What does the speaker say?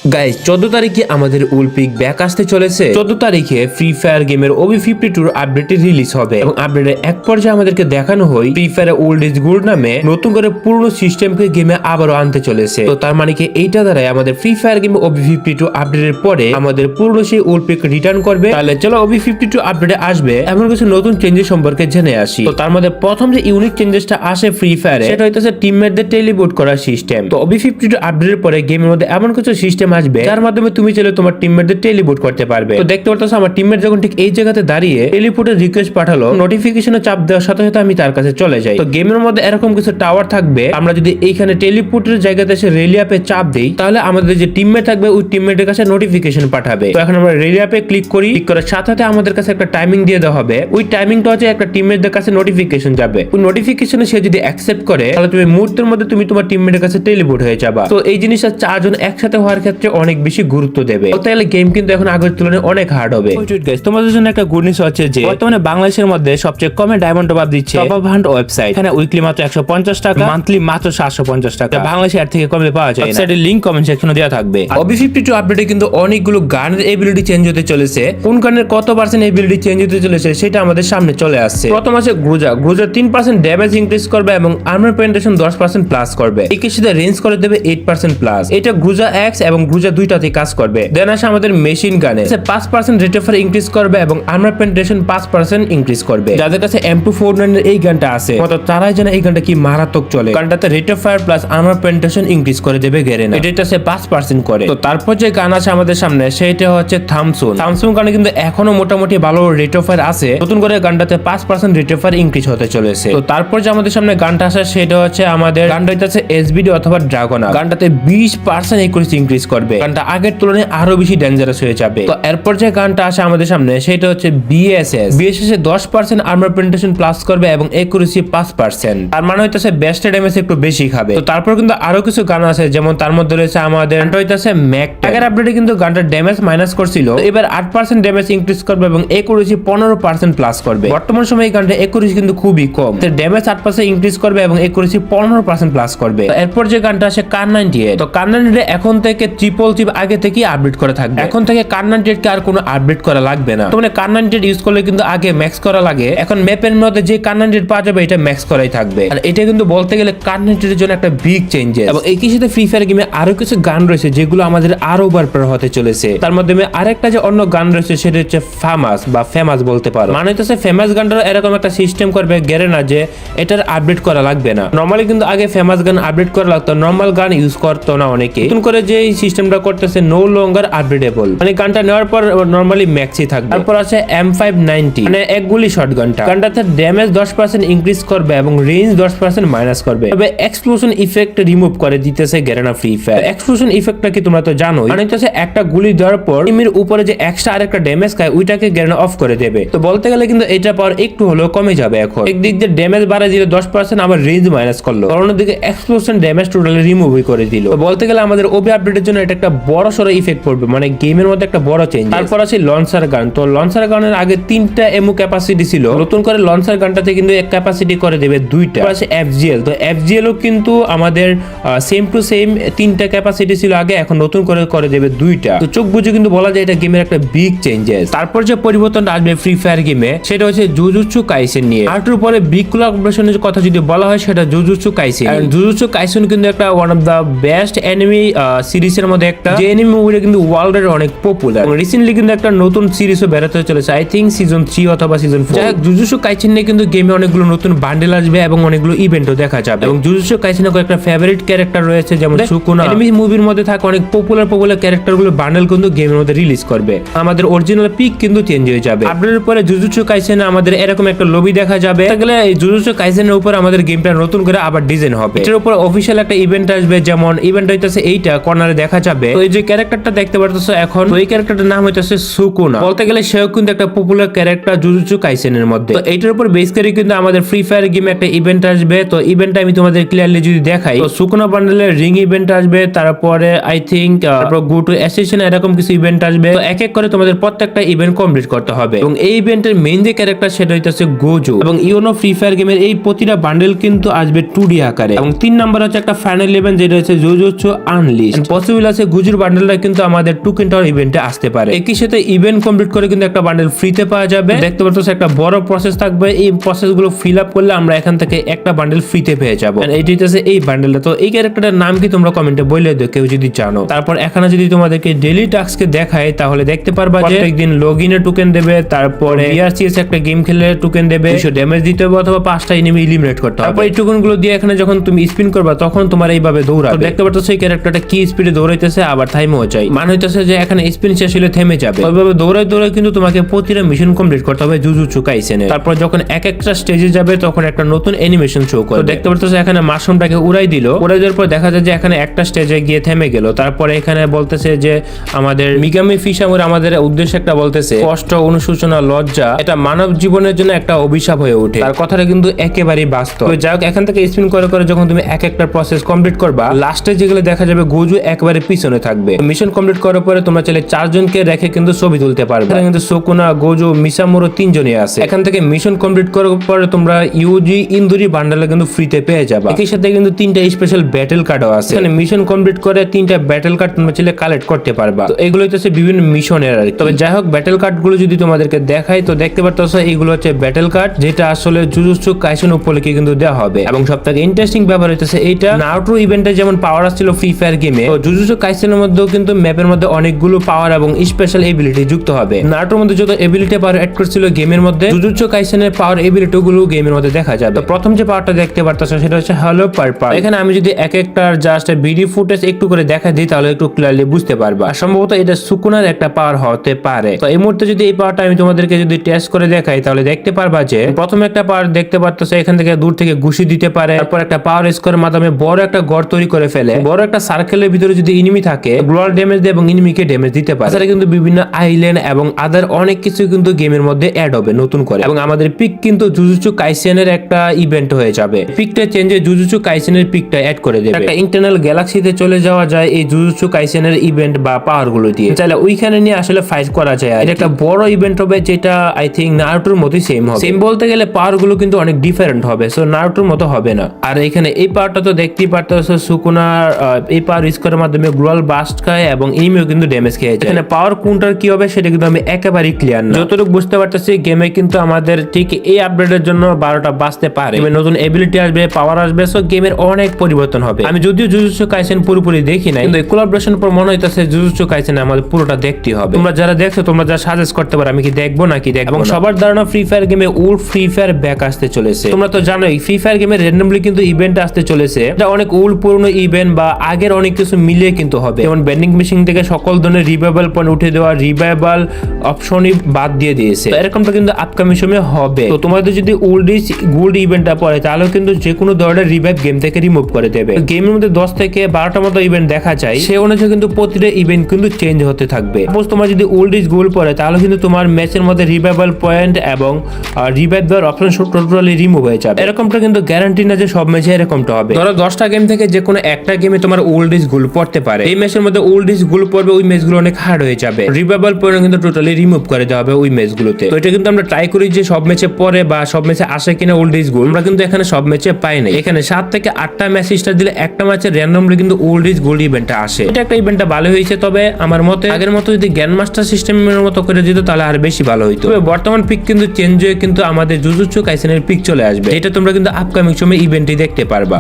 Guys 14 তারিখে আমাদের উলপিক back আসতে চলেছে। 14 তারিখে ফ্রি ফায়ার গেমের OB52 আপডেটটি রিলিজ হবে এবং আপডেটের এক পর্যায়ে আমাদেরকে দেখানো হয় free fire old is gold নামে নতুন করে পুরনো সিস্টেমকে গেমে আবারও আনতে চলেছে। তো তার মানে কি এইটা দ্বারাই আমাদের ফ্রি ফায়ার গেমে OB52 আপডেটের পরে আমাদের পুরনো সেই উলপিক রিটার্ন করবে। তাহলে চলো OB52 আপডেটে আসবে এমন কিছু নতুন চেঞ্জেস সম্পর্কে জেনে আসি। তো তার মধ্যে প্রথম যে ইউনিক চেঞ্জেসটা আসে ফ্রি ফায়ারে সেটা হইতেছে টিমমেটদের টেলিপোর্ট করার সিস্টেম। তো OB52 আপডেটের পরে গেমের মধ্যে এমন কিছু সিস্টেম আসবে যার মাধ্যমে তুমি চাইলে তোমার টিমমেটদের টেলিপোর্ট করতে পারবে। তো দেখতে পারতেছো আমার টিমমেট যখন ঠিক এই জায়গাতে দাঁড়িয়ে টেলিপোর্টের রিকোয়েস্ট পাঠালো, নোটিফিকেশনে চাপ দেওয়ার সাথে সাথে আমি তার কাছে চলে যাই। তো গেমের মধ্যে এরকম কিছু টাওয়ার থাকবে, আমরা যদি এইখানে টেলিপোর্টের জায়গাতে এসে রেলিয়াপে চাপ দেই তাহলে আমাদের যে টিমমেট থাকবে ওই টিমমেটের কাছে নোটিফিকেশন পাঠাবে। তো এখন আমরা রেলিয়াপে ক্লিক করি, ক্লিক করার সাথে সাথে আমাদের কাছে একটা টাইমিং দিয়ে দেওয়া হবে। ওই টাইমিংটা হচ্ছে একটা টিমমেটদের কাছে নোটিফিকেশন যাবে। ওই নোটিফিকেশনে সে যদি অ্যাকসেপ্ট করে তাহলে তুমি মুহূর্তের মধ্যে তুমি তোমার টিমমেটের কাছে টেলিপোর্ট হয়ে যাবা। তো এই জিনিসটা চারজন একসাথে হওয়ার ক্ষেত্রে অনেক বেশি গুরুত্ব দেবে। তাহলে গেম কিন্তু এখন আগের তুলনায় অনেক হার্ড হবে। তোমাদের জন্য একটা গুড নিউজ হচ্ছে যে বর্তমানে বাংলাদেশের মধ্যে সবচেয়ে কমে ডায়মন্ড টপ আপ দিচ্ছে টপ আপ হান্ট ওয়েবসাইট। এখানে উইকলি মাত্র 150 টাকা, মান্থলি মাত্র 750 টাকা। বাংলাদেশে এর থেকে কমে পাওয়া যায় না। ওয়েবসাইটের লিংক কমেন্ট সেকশনে দেওয়া থাকবে। OB52 আপডেটে কিন্তু অনেকগুলো গানের এবিলিটি চেঞ্জ হতে চলেছে। কোন গানের কত পার্সেন্ট এবিলিটি চেঞ্জ হতে চলেছে সেটা আমাদের সামনে চলে আসছে। প্রথম আছে গ্রুজা। গ্রুজা 3% ড্যামেজ ইনক্রিজ করবে এবং আর্মার পেনিট্রেশন 10% প্লাস করবে। একে সাথে রেঞ্জ করে দেবে 8% প্লাস। এটা গ্রুজা X এবং গ্রুজা দুইটাতে কাজ করবে। দেন আসে আমাদের মেশিন গানে 5% রেট অফ ফায়ার ইনক্রিজ করবে এবং আর্মার পেনিট্রেশন 5% ইনক্রিজ করবে। যাদের কাছে M249 এর এই গানটা আছে মত তারাই জানে এই গানটা কি মারাত্মক চলে। গানটাতে rate of fire plus armour penetration increase করে দেবে গেরেনা। এটা 5% করে। তো তারপর যে গান আছে আমাদের সামনে সেটা হচ্ছে থামসুন। থামসুন গানে কিন্তু এখনো মোটামুটি ভালো রেট অফ ফায়ার আছে। নতুন করে গানটাতে 5% রেট অফ ফায়ার ইনক্রিজ হতে চলেছে। তো তারপর যে আমাদের সামনে গানটা আসে সেটা হচ্ছে আমাদের গানটা হচ্ছে SBD অথবা ড্রাগনা। গানটাতে 20% ইনক্রিজ করবে। গানটা আগের তুলনায় আরো বেশি ডেঞ্জারাস হয়ে যাবে। তো এরপর যে গানটা আসে আমাদের সামনে সেটা হচ্ছে BSS। BSS এ 10% আর্মার পেনিট্রেশন প্লাস করবে এবং একুরেসি 5%। তার মানে হইতাছে বেস্ট ড্যামেজ একটু বেশি খাবে। তো তারপর কিন্তু আরো কিছু গান আছে, যেমন তার মধ্যে রয়েছে আমাদের গানটা হইতাছে ম্যাক। আগের আপডেটে কিন্তু গানটা ড্যামেজ মাইনাস করছিল, এবার 8% ড্যামেজ ইনক্রিজ করবে এবং একুরেসি 15% প্লাস করবে। বর্তমান সময়ে এই গানটা একুরেসি কিন্তু খুবই কম, তো ড্যামেজ 8% ইনক্রিজ করবে এবং একুরেসি 15% প্লাস করবে। তো এরপর যে গানটা আসে কার 98। তো কার 98 এখন থেকে ট্রিপল চিপ আগে থেকেই আপডেট করা থাকবে। এখন থেকে কার 98 কে আর কোনো আপডেট করা লাগবে না। তো মানে কার 98 ইউজ করলে কিন্তু আগে ম্যাক্স করা লাগে, এখন ম্যাপের মধ্যে যে কার 98 পাওয়া যাবে এটা ম্যাক্স করাই থাকবে। আর এটা কিন্তু বলতে গেলে কার 98 এর জন্য একটা বিগ চেঞ্জেস। এবং একই সাথে ফ্রি ফায়ার গেমে আরো কিছু গান রয়েছে যেগুলো আমাদের আরো ওভারপাওয়ার হতে চলেছে। তার মধ্যে আরেকটা যে অন্য গান রয়েছে সেটা হচ্ছে ফেমাস বলতে পারো। মানে হচ্ছে ফেমাস গানটার এরকম একটা সিস্টেম করবে গেরেনা যে এটার আপডেট করা লাগবে না। নরমালি কিন্তু আগে ফেমাস গান আপডেট করা লাগতো, নরমাল গান ইউজ করতো না অনেকে। নতুন করে যে সিস্টেমটা করতেছে নো লঙ্গার আপডেটেবল, মানে গানটা নেওয়ার পর নরমালি ম্যাক্সই থাকবে। তারপর আছে M590 মানে এক গুলি শট গানটা। গানটাতে ড্যামেজ 10% ইনক্রিজ করবে এবং রেঞ্জ 10% মাইনাস করবে। তবে এক্সপ্লোশন ইফেক্ট রিমুভ করে দিতেছে গেরেনা ফ্রি ফায়ার। এক্সপ্লোশন ইফেক্টটা কি তোমরা তো জানোই, মানে হচ্ছে একটা গুলি দেওয়ার পর টিমের উপরে যে এক্সট্রা আরেকটা ড্যামেজ খায় ওইটাকে গেরেনা অফ করে দেবে। তো বলতে গেলে কিন্তু এটা পাওয়ার একটু হলেও কমে যাবে। এখন একদিক দিয়ে ড্যামেজ বাড়ায় দিলে 10% আবার রেঞ্জ মাইনাস করলো, অন্যদিকে এক্সপ্লোশন ড্যামেজ টোটালি রিমুভই করে দিল। তো বলতে গেলে আমাদের OB আপডেটের জন্য এটা একটা বড় সড়ো ইফেক্ট পড়বে, মানে গেমের মধ্যে একটা বড় চেঞ্জ। তারপর আছে লঞ্চার গান। তো লঞ্চার গানের আগে 3টা এমও ক্যাপাসিটি ছিল, নতুন করে লঞ্চার গানটাতে কিন্তু এক ক্যাপাসিটি করে দেবে 2টা। আছে FGL। তো FGL ও কিন্তু আমাদের সেম টু সেম 3টা ক্যাপাসিটি ছিল আগে, এখন নতুন করে দেবে 2টা। তো চোখ বুঝে কিন্তু বলা যায় এটা গেমের একটা বিগ চেঞ্জেস। তারপর যে পরিবর্তনটা আসবে ফ্রি ফায়ার গেমে সেটা হচ্ছে জুজুৎসু কাইসেন নিয়ে। আরটার পরে বিগ কোলাবোরেশনের কথা যদি বলা হয় সেটা জুজুৎসু কাইসেন। জুজুৎসু কাইসেন কিন্তু একটা one of the best anime সিরিজের মধ্যে একটা, যে এনিমি মুভিটা কিন্তু ওয়ার্ল্ড এর অনেক পপুলার। রিসেন্টলি কিন্তু একটা নতুন সিরিজও বেরোতে চলেছে, আই থিংক সিজন 3 অথবা সিজন 4। জুজুৎসু কাইসেন নিয়ে কিন্তু গেমে অনেকগুলো নতুন বান্ডেল আসবে এবং অনেকগুলো ইভেন্টও দেখা যাবে। এবং জুজুৎসু কাইসেনের একটা ফেভারিট ক্যারেক্টার রয়েছে যেমন সুকুনা। এনিমি মুভির মধ্যে থাকা অনেক পপুলার ক্যারেক্টারগুলো বান্ডেল কিন্তু গেমের মধ্যে রিলিজ করবে। আমাদের অরিজিনাল পিক কিন্তু চেঞ্জ হয়ে যাবে। আপডেটের পরে জুজুৎসু কাইসেনে আমাদের এরকম একটা লবি দেখা যাবে। তাহলে এই জুজুৎসু কাইসেনের উপর আমাদের গেমটা নতুন করে আবার ডিজাইন হবে। এটার উপর অফিশিয়াল একটা ইভেন্ট আসবে, যেমন ইভেন্ট হইতাছে এইটা কর্নারে দেখা যাবে। তো এই যে ক্যারেক্টারটা দেখতে পারতেছো এখন, তো এই ক্যারেক্টারটার নাম হইতাছে সুকুনা। বলতে গেলে সেও কিন্তু একটা পপুলার ক্যারেক্টার জুজুৎসু কাইসেনের মধ্যে। তো এইটার উপর বেস করে কিন্তু আমাদের ফ্রি ফায়ার গেমে একটা ইভেন্ট আসবে। তো ইভেন্টটা আমি তোমাদের ক্লিয়ারলি যদি দেখাই, তো সুকুনা বান্ডেলের রিং ইভেন্ট আসবে, তারপরে আই থিংক গো টু অ্যাসেশন এরকম কিছু ইভেন্ট আসবে। তো এক এক করে তোমাদের প্রত্যেকটা ইভেন্ট কমপ্লিট করতে হবে। এবং এই ইভেন্টের মেইন যে ক্যারেক্টার সেটা হইতাছে গোজো। এবং ইউনো ফ্রি ফায়ার গেমের এই প্রতিটা বান্ডেল কিন্তু আসবে 2D আকারে। এবং 3 নাম্বার হচ্ছে একটা ফাইনাল ইভেন্ট যেটা হচ্ছে জুজুৎসু আনলিস্ট। পসিবল আছে গুজুর বান্ডেলটা কিন্তু আমাদের টোকেন টাওয়ার ইভেন্টে আসতে পারে। একই সাথে ইভেন্ট কমপ্লিট করে কিন্তু একটা বান্ডেল ফ্রিতে পাওয়া যাবে। দেখতে পাচ্ছ একটা বড় প্রসেস থাকবে, এই প্রসেস গুলো ফিল আপ করলে আমরা এখান থেকে একটা বান্ডেল ফ্রিতে পেয়ে যাবো। এইটি হচ্ছে এই বান্ডেলটা। তো এই ক্যারেক্টারের নাম কি তোমরা কমেন্টে বলে দিও কেউ যদি জানো। তারপর এখানে যদি তোমাদেরকে ডেইলি টাস্ককে দেখায় তাহলে দেখতে পারবা যে প্রত্যেকদিন লগইনের টোকেন দেবে, তারপরে বিআরসিএস একটা গেম খেলে টোকেন দেবে, 200 ড্যামেজ দিতে হবে অথবা 5টা এনিমি এলিমিনেট করতে হবে। তারপর এই টোকেন গুলো দিয়ে এখানে যখন তুমি স্পিন করবা তখন তোমার এইভাবে দৌড়াবে। দেখতে পাচ্ছ এই ক্যারেক্টারটা কি স্পিডে দৌড়াইতেছে আবার থাইমেও যায়, মানে হইতেছে যে এখানে স্পিন শেষ হলে থেমে যাবে। ওইভাবে দৌড়াই দৌড়াই কিন্তু তোমাকে প্রতিটা মিশন কমপ্লিট করতে হবে জুজুৎসু কাইসেনে। তারপর যখন এক একটা স্টেজে যাবে তখন একটা নতুন অ্যানিমেশন শো করে। দেখতে পাচ্ছ এখানে মাশরুমটাকে উড়াই দিল, উড়াই দেওয়ার পর দেখা যায় যে এখানে একটা স্টেজে গিয়ে থেমে গেল। তারপরে এখানে বলতেছে যে আমাদের মিগামি ফিশামুর আমাদের উদ্দেশ্যে একটা বলতেছে কষ্ট, অনুশোচনা, লজ্জা এটা মানব জীবনের জন্য একটা অভিশাপ হয়ে ওঠে। তার কথাটা কিন্তু একেবারেই বাস্তব। যাই হোক, এখান থেকে স্পিন করে করে যখন তুমি এক একটা প্রসেস কমপ্লিট করবা লাস্টে যেগুলো দেখা যাবে গোজু একবারে পিছনে থাকবে। মিশন কমপ্লিট করার পরে তোমরা চাইলে 4 জনকে রেখে কিন্তু ছবি তুলতে পারবে। এখানে কিন্তু সুকুনা, গোজু, মিসামুরো 3 জনই আছে। এখান থেকে মিশন কমপ্লিট করার পরে তোমরা ইউজি ইন্দুরি বান্ডেলে কিন্তু ফ্রিতে পেয়ে যাবে। একই সাথে কিন্তু 3টা স্পেশাল ব্যাটেল কার্ডও আছে। এখানে মিশন কমপ্লিট করে 3টা ব্যাটেল কার্ড তোমরা চাইলে কালেক্ট করতে পারবা। তো এগুলো হচ্ছে বিভিন্ন মিশনের আর কি। তবে যাই হোক, ব্যাটেল কার্ড গুলো যদি তোমাদেরকে দেখাই তো দেখতে পারতেছো এইগুলো হচ্ছে ব্যাটেল কার্ড, যেটা আসলে জুজুৎসু কাইসেন উপলক্ষে কিন্তু দেওয়া হবে। এবং সবথেকে ইন্টারেস্টিং ব্যাপার হচ্ছে এইটা নারুটো ইভেন্টে যেমন পাওয়ার আসছিল ফ্রি ফায়ার গেমে, তো জুজুৎসু কাইসেনের মধ্যেও কিন্তু ম্যাপের মধ্যে অনেকগুলো পাওয়ার এবং স্পেশাল এবিলিটি যুক্ত হবে। নারুটোর মধ্যে যত এবিলিটি পাওয়ার অ্যাড করছিল গেমের মধ্যে, জুজুৎসু কাইসেনের পাওয়ার এবিলিটি গুলো গেমের মধ্যে দেখা যাবে। তো প্রথম যে পাওয়ারটা দেখতে পারতেছো সেটা হচ্ছে হ্যালো পারপাল। এখানে আমি যদি এক একটার জাস্ট ভিডিও ফুটেজ একটু করে দেখা দিই তাহলে একটু ক্লিয়ারলি বুঝতে পারবা। সম্ভবত এটা সুকুনার একটা পাওয়ার হতে পারে। তো এই মুহূর্তে যদি এই পাওয়ারটা আমি তোমাদেরকে যদি টেস্ট করে দেখাই তাহলে দেখতে পারবা যে প্রথম একটা পাওয়ার দেখতে পারতেছো এখান থেকে দূর থেকে ঘুষি দিতে পারে। তারপর একটা পাওয়ার স্কোরের মাধ্যমে বড় একটা ঘর তৈরি করে ফেলে। বড় একটা সার্কেলের ভিতরে যদি এনিমি থাকে গ্লোয়াল ড্যামেজ দেয় এবং এনিমিকে ড্যামেজ দিতে পারে। তাছাড়া কিন্তু বিভিন্ন আইল্যান্ড এবং আদার অনেক কিছু কিন্তু গেমের মধ্যে অ্যাড হবে নতুন করে। এবং আমাদের পিক কিন্তু জুজুৎসু কাইসেনের একটা ইভেন্ট হয়ে যাবে। পিকটা চেঞ্জে জুজুৎসু কাইসেনের পিকটা অ্যাড করে দেবে। একটা ইন্টারনাল গ্যালাক্সিতে চলে যাওয়া যায় এই জুজুৎসু কাইসেনের ইভেন্ট বা পাওয়ার গুলো দিয়ে। চাইলে ওইখানে নিয়ে আসলে ফাইট করা যায়। এটা একটা বড় ইভেন্ট হবে যেটা আই থিঙ্ক নারুটোর মতোই সেম হবে। সেম বলতে গেলে পাওয়ার গুলো কিন্তু অনেক ডিফারেন্ট হবে, সো নারুটোর মতো হবে না। আর এখানে এই পাওয়ারটা তো দেখতেই পারতেছো সুকুনার এই পাওয়ার ইউজ করার মাধ্যমে গ্লোয়াল বাস্ট খায় এবং এনিমিও কিন্তু ড্যামেজ খেয়ে যায়। এখানে পাওয়ার কোনটার কি হবে সেটা কিন্তু আমি একেবারেই ক্লিয়ার না। যতটুকু বুঝতে পারতেছি গেমে কিন্তু আমাদের ঠিক এই আপডেটের জন্য 12টা বাঁচতে পারে। গেমে নতুন এবিলিটি আসবে, পাওয়ার আসবে, সো গেমের অনেক পরিবর্তন হবে। আমি যদিও জুজুৎসু কাইসেন পুরোপুরি দেখি নাই, কিন্তু এই কোলাবোরেশন পর মনে হইতাছে জুজুৎসু কাইসেন আমাদের পুরোটা দেখতে হবে। তোমরা যারা দেখছো তোমরা যা সাজেস্ট করতে পারো আমি কি দেখবো নাকি দেখবো। এবং সবার ধারণা ফ্রি ফায়ার গেমে ওল্ড ফ্রি ফায়ার ব্যাক আসতে চলেছে। তোমরা তো জানোই ফ্রি ফায়ার গেমে র্যান্ডমলি কিন্তু ইভেন্ট আসতে চলেছে। এটা অনেক ওল্ড পুরনো ইভেন্ট বা আগের অনেক কিছু মিলিয়ে কিন্তু হবে। যেমন বেন্ডিং মেশিন থেকে সকল ধরনের রিভাইভাল পয়েন্ট উঠে দেওয়া, রিভাইভাল অপশনই বাদ দিয়ে দিয়েছে। এরকমটা কিন্তু আপকামিং সময়ে হবে। তো তোমাদের যদি ওল্ড ইজ গোল্ড ইভেন্টটা পড়ে তাহলে কিন্তু যে কোনো ধরনের রিভাইভ গেম থেকে রিমুভ করে দেবে। গেমের মধ্যে 10 থেকে 12টার মতো ইভেন্ট দেখা যায়, সে অনুযায়ী কিন্তু প্রতিটা ইভেন্ট কিন্তু চেঞ্জ হতে থাকবে। সাপোজ তোমার যদি ওল্ড ইজ গোল্ড পড়ে তাহলে কিন্তু তোমার ম্যাচের মধ্যে রিভাইভাল পয়েন্ট এবং রিভাইভ দেওয়ার অপশন টোটালি রিমুভ হয়ে যাবে। এরকমটা কিন্তু গ্যারান্টি না যে সব ম্যাচে এরকমটা হবে। ধরো 10টা গেম থেকে যে কোনো একটা গেমে তোমার ওল্ড ইজ গোল্ড পড়তে পারে। এই ম্যাচের মধ্যে ওল্ড ইজ গোল্ড পড়বে, ওই ম্যাচগুলো অনেক হার্ড হয়ে যাবে। রিভাইভাল পয়েন্ট কিন্তু টোটালি রিমুভ করে দেওয়া হবে ওই ম্যাচগুলোতে। তো এটা কিন্তু আমরা ট্রাই করি যে সব ম্যাচে পড়ে বা সব ম্যাচে আসে কিনা ওল্ড ইজ গোল্ড। আমরা কিন্তু এখানে সব ম্যাচে পাই না। এখানে 7 থেকে 8টা ম্যাচ স্টার দিলে একটা ম্যাচে র্যান্ডমলি কিন্তু ওল্ড ইজ গোল্ড ইভেন্টটা আসে। এটা একটা ইভেন্টটা ভালো হয়েছে, তবে আমার মতে আগের মতো যদি গ্র্যান্ড মাস্টার সিস্টেমের মতো করে দিত তাহলে আর বেশি ভালো হইতো। তবে বর্তমান পিক কিন্তু চেঞ্জ হয়ে কিন্তু আমাদের জুজুৎসু কাইসেনের পিক চলে আসবে, এটা তোমরা কিন্তু আপকামিং সময় ইভেন্টই দেখতে পারবা।